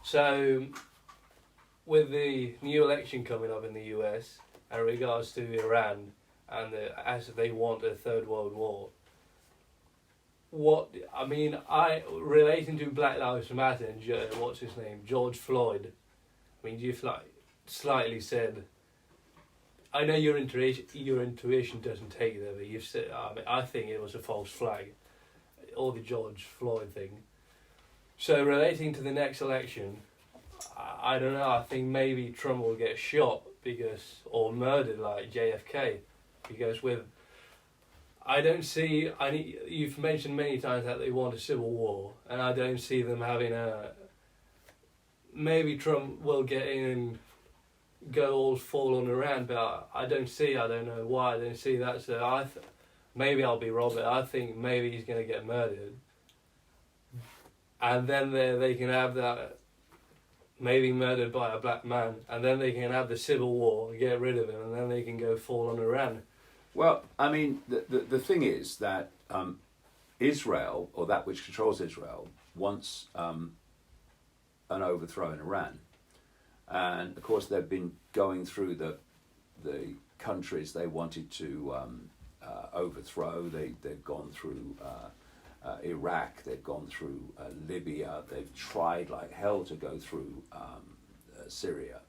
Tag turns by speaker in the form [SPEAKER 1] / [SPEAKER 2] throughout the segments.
[SPEAKER 1] So, with the new election coming up in the US, in regards to Iran, and as they want a third world war, relating to Black Lives Matter and what's his name, George Floyd. I mean, you've slightly said. I know your intuition doesn't take there, but you've said. I think it was a false flag, or the George Floyd thing. So relating to the next election, I don't know. I think maybe Trump will get shot or murdered like JFK, because I don't see. You've mentioned many times that they want a civil war, and I don't see them having a. Maybe Trump will get in and go all fall on Iran, but I don't know why. I don't see that. So maybe I'll be wrong, but I think maybe he's going to get murdered, and then they can have that. Maybe murdered by a black man, and then they can have the civil war, get rid of him, and then they can go fall on Iran.
[SPEAKER 2] Well, I mean, the thing is that Israel, or that which controls Israel, wants an overthrow in Iran. And, of course, they've been going through the countries they wanted to overthrow. They've gone through Iraq, they've gone through Libya, they've tried like hell to go through Syria.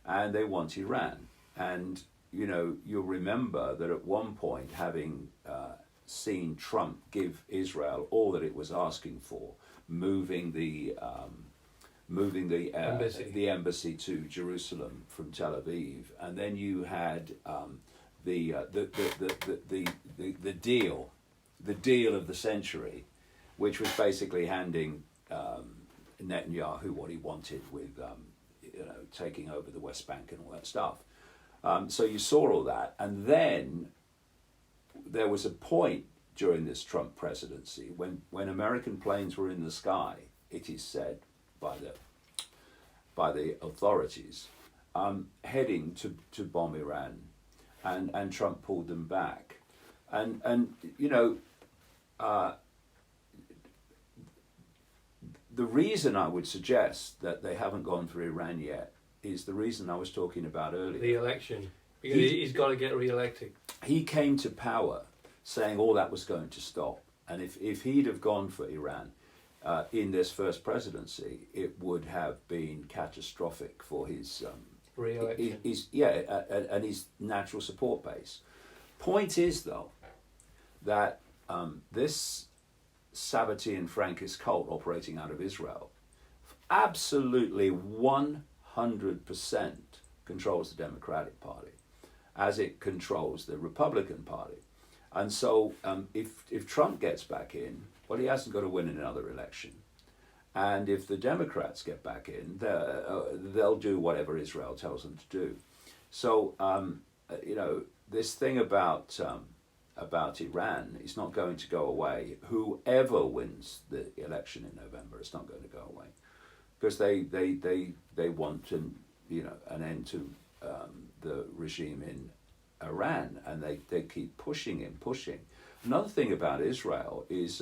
[SPEAKER 2] And they want Iran. And you'll remember that at one point, having seen Trump give Israel all that it was asking for, moving the embassy to Jerusalem from Tel Aviv, and then you had the deal of the century, which was basically handing Netanyahu what he wanted with taking over the West Bank and all that stuff. So you saw all that, and then there was a point during this Trump presidency when American planes were in the sky, it is said by the authorities, heading to bomb Iran, and Trump pulled them back, and the reason I would suggest that they haven't gone for Iran yet is the reason I was talking about earlier.
[SPEAKER 1] The election. Because he's got to get re-elected.
[SPEAKER 2] He came to power saying all that was going to stop. And if he'd have gone for Iran in this first presidency, it would have been catastrophic for his
[SPEAKER 1] re-election.
[SPEAKER 2] And his natural support base. Point is, though, that this Sabbatean Frankist cult operating out of Israel absolutely 100% controls the Democratic Party, as it controls the Republican Party. And so if Trump gets back in, well, he hasn't got to win another election. And if the Democrats get back in, they'll do whatever Israel tells them to do. So, this thing about Iran is not going to go away. Whoever wins the election in November, it's not going to go away, because they want an end to the regime in Iran, and they keep pushing. Another thing about Israel is,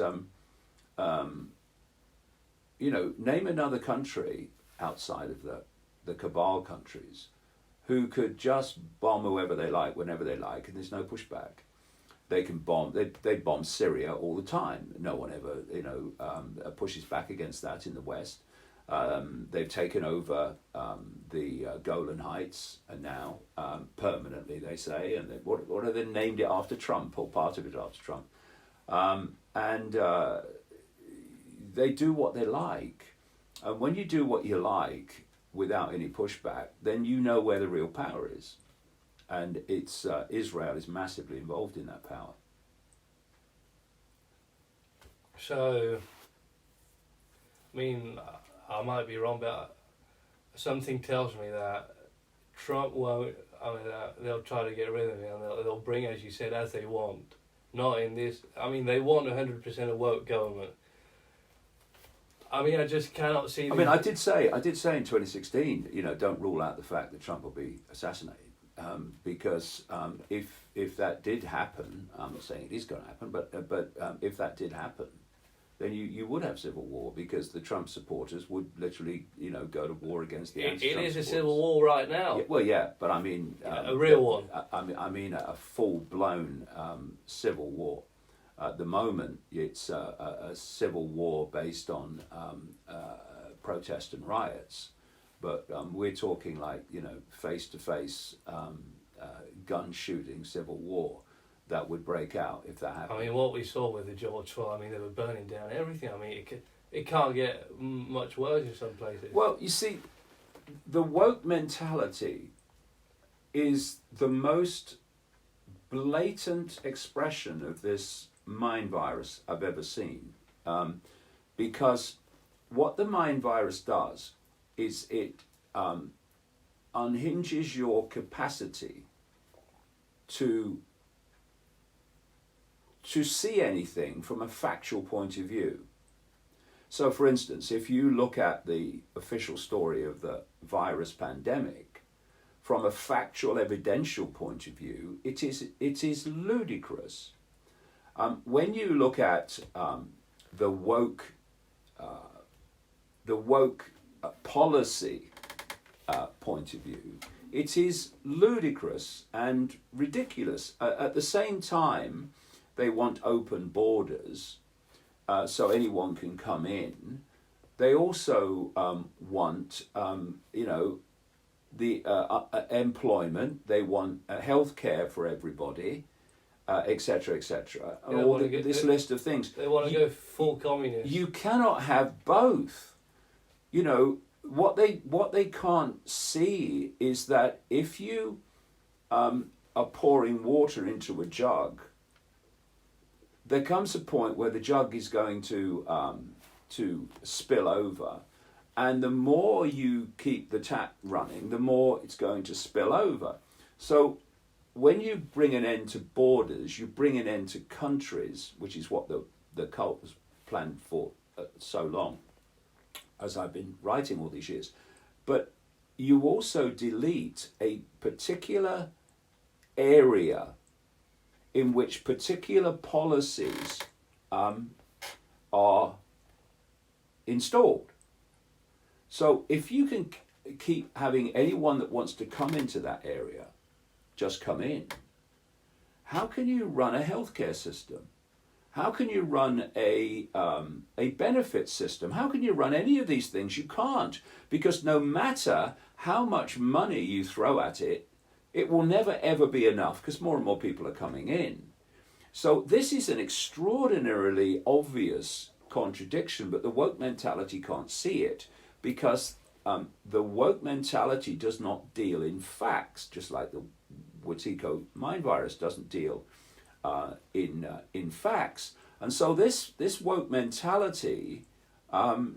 [SPEAKER 2] name another country outside of the cabal countries who could just bomb whoever they like, whenever they like, and there's no pushback. They can bomb. They bomb Syria all the time. No one ever, pushes back against that in the West. They've taken over the Golan Heights, and now permanently, they say, and what have they named it after Trump, or part of it after Trump, and they do what they like. And when you do what you like without any pushback, then you know where the real power is. And it's Israel is massively involved in that power.
[SPEAKER 1] So, I mean, I might be wrong, but something tells me that Trump won't. I mean, they'll try to get rid of him, and they'll bring, as you said, as they want. Not in this. I mean, they want 100% of woke government. I mean, I just cannot see.
[SPEAKER 2] I mean, I did say in 2016, don't rule out the fact that Trump will be assassinated. Because if that did happen, I'm not saying it is going to happen, but if that did happen, then you would have civil war, because the Trump supporters would literally, go to war against the
[SPEAKER 1] It
[SPEAKER 2] anti-Trump
[SPEAKER 1] is a
[SPEAKER 2] supporters.
[SPEAKER 1] civil war right now.
[SPEAKER 2] Yeah, well, yeah, but I mean
[SPEAKER 1] A real one.
[SPEAKER 2] I mean a full-blown civil war. At the moment, it's a civil war based on protest and riots, but we're talking like face-to-face gun shooting civil war that would break out if that happened.
[SPEAKER 1] I mean, what we saw with the George Floyd, I mean, they were burning down everything. I mean, it can't get much worse in some places.
[SPEAKER 2] Well, you see, the woke mentality is the most blatant expression of this mind virus I've ever seen. Because what the mind virus does is it unhinges your capacity to see anything from a factual point of view. So, for instance, if you look at the official story of the virus pandemic, from a factual, evidential point of view, it is ludicrous. When you look at the woke policy point of view, it is ludicrous and ridiculous. At the same time, they want open borders so anyone can come in. They also want, the employment. They want health care for everybody, etc., etc. This list of things.
[SPEAKER 1] They want to go full communist.
[SPEAKER 2] You cannot have both. What they can't see is that if you are pouring water into a jug, there comes a point where the jug is going to spill over, and the more you keep the tap running, the more it's going to spill over. So when you bring an end to borders, you bring an end to countries, which is what the cult was planned for so long, as I've been writing all these years. But you also delete a particular area in which particular policies are installed. So if you can keep having anyone that wants to come into that area just come in, how can you run a healthcare system? How can you run a benefit system? How can you run any of these things? You can't, because no matter how much money you throw at it, it will never ever be enough, because more and more people are coming in. So this is an extraordinarily obvious contradiction, but the woke mentality can't see it, because the woke mentality does not deal in facts, just like the Wetiko mind virus doesn't deal in facts. And so this woke mentality, in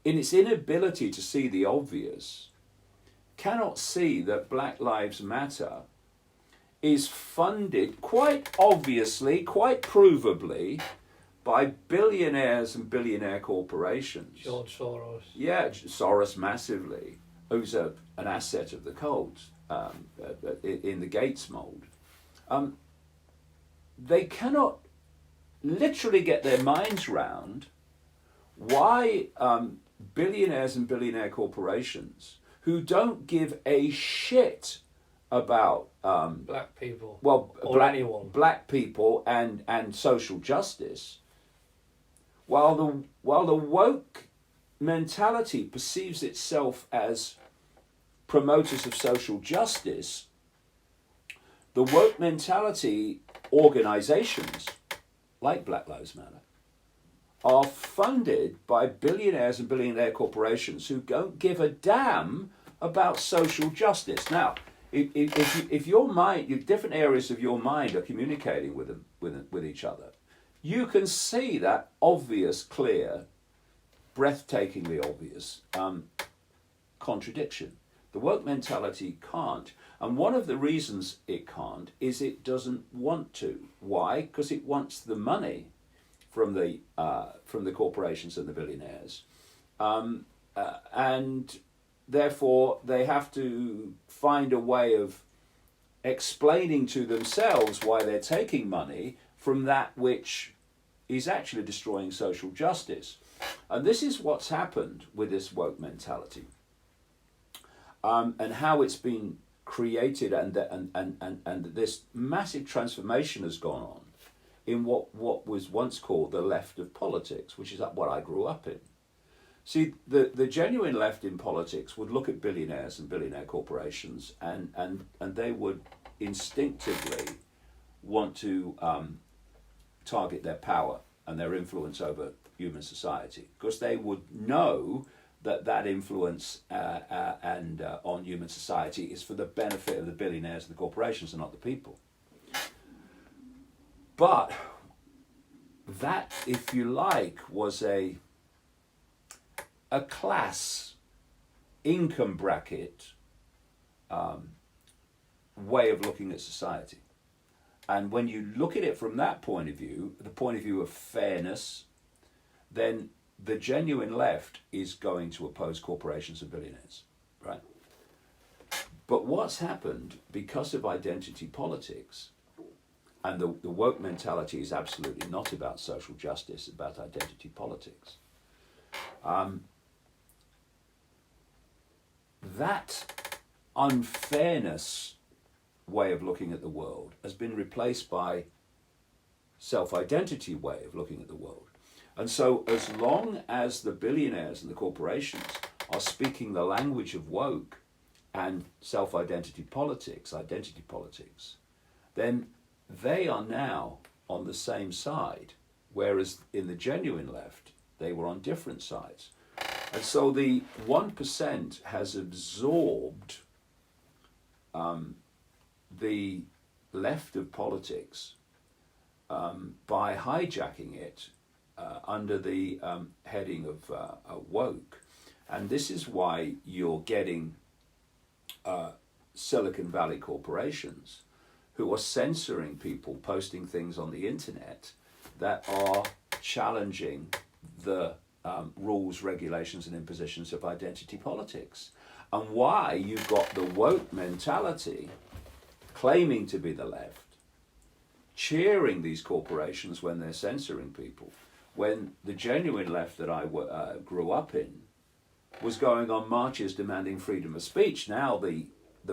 [SPEAKER 2] its inability to see the obvious, cannot see that Black Lives Matter is funded quite obviously, quite provably, by billionaires and billionaire corporations.
[SPEAKER 1] George Soros.
[SPEAKER 2] Yeah, Soros massively, who's an asset of the cult in the Gates mold. They cannot literally get their minds round why billionaires and billionaire corporations who don't give a shit about
[SPEAKER 1] black people,
[SPEAKER 2] or
[SPEAKER 1] anyone,
[SPEAKER 2] black people and social justice, while the woke mentality perceives itself as promoters of social justice, the woke mentality organizations like Black Lives Matter are funded by billionaires and billionaire corporations who don't give a damn about social justice. Now, if your mind, your different areas of your mind are communicating with each other, you can see that obvious, clear, breathtakingly obvious contradiction. The woke mentality can't. And one of the reasons it can't is it doesn't want to. Why? Because it wants the money from the corporations and the billionaires, and therefore they have to find a way of explaining to themselves why they're taking money from that which is actually destroying social justice. And this is what's happened with this woke mentality, and how it's been created, and this massive transformation has gone on in what was once called the left of politics, which is what I grew up in. See, the genuine left in politics would look at billionaires and billionaire corporations, and they would instinctively want to target their power and their influence over human society, because they would know that influence on human society is for the benefit of the billionaires and the corporations and not the people. But that, if you like, was a class income bracket way of looking at society. And when you look at it from that point of view, the point of view of fairness, then the genuine left is going to oppose corporations and billionaires, right? But what's happened because of identity politics, and the woke mentality is absolutely not about social justice, it's about identity politics. That unfairness way of looking at the world has been replaced by self-identity way of looking at the world. And so as long as the billionaires and the corporations are speaking the language of woke and self-identity politics, then they are now on the same side, whereas in the genuine left, they were on different sides. And so the 1% has absorbed the left of politics by hijacking it under the heading of woke. And this is why you're getting Silicon Valley corporations who are censoring people posting things on the internet that are challenging the rules, regulations, and impositions of identity politics. And why you've got the woke mentality claiming to be the left, cheering these corporations when they're censoring people, when the genuine left that I grew up in was going on marches demanding freedom of speech. Now the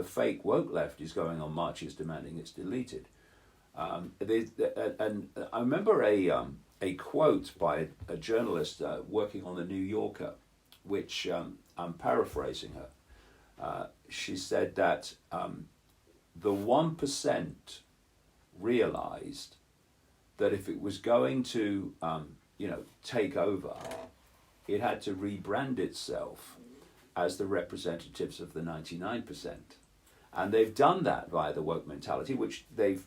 [SPEAKER 2] fake woke left is going on marches demanding it's deleted. And I remember a quote by a journalist working on the New Yorker, which I'm paraphrasing her. She said that the 1% realized that if it was going to take over, it had to rebrand itself as the representatives of the 99%. And they've done that via the woke mentality, which they've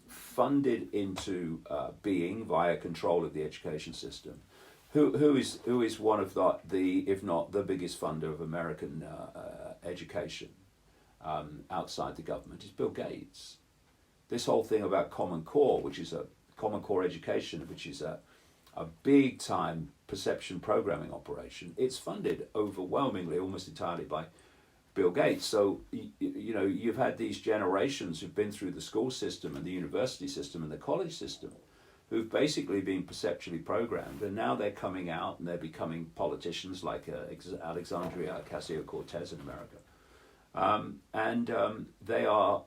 [SPEAKER 2] funded into being via control of the education system. Who is one of the if not the biggest funder of American education outside the government is Bill Gates. This whole thing about Common Core, which is a Common Core education, which is a big time perception programming operation, it's funded overwhelmingly, almost entirely by Bill Gates. So you've had these generations who've been through the school system and the university system and the college system who've basically been perceptually programmed, and now they're coming out and they're becoming politicians like Alexandria Ocasio-Cortez in America. They are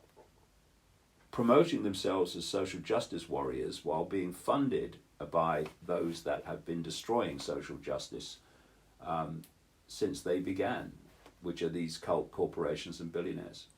[SPEAKER 2] promoting themselves as social justice warriors while being funded by those that have been destroying social justice since they began, which are these cult corporations and billionaires.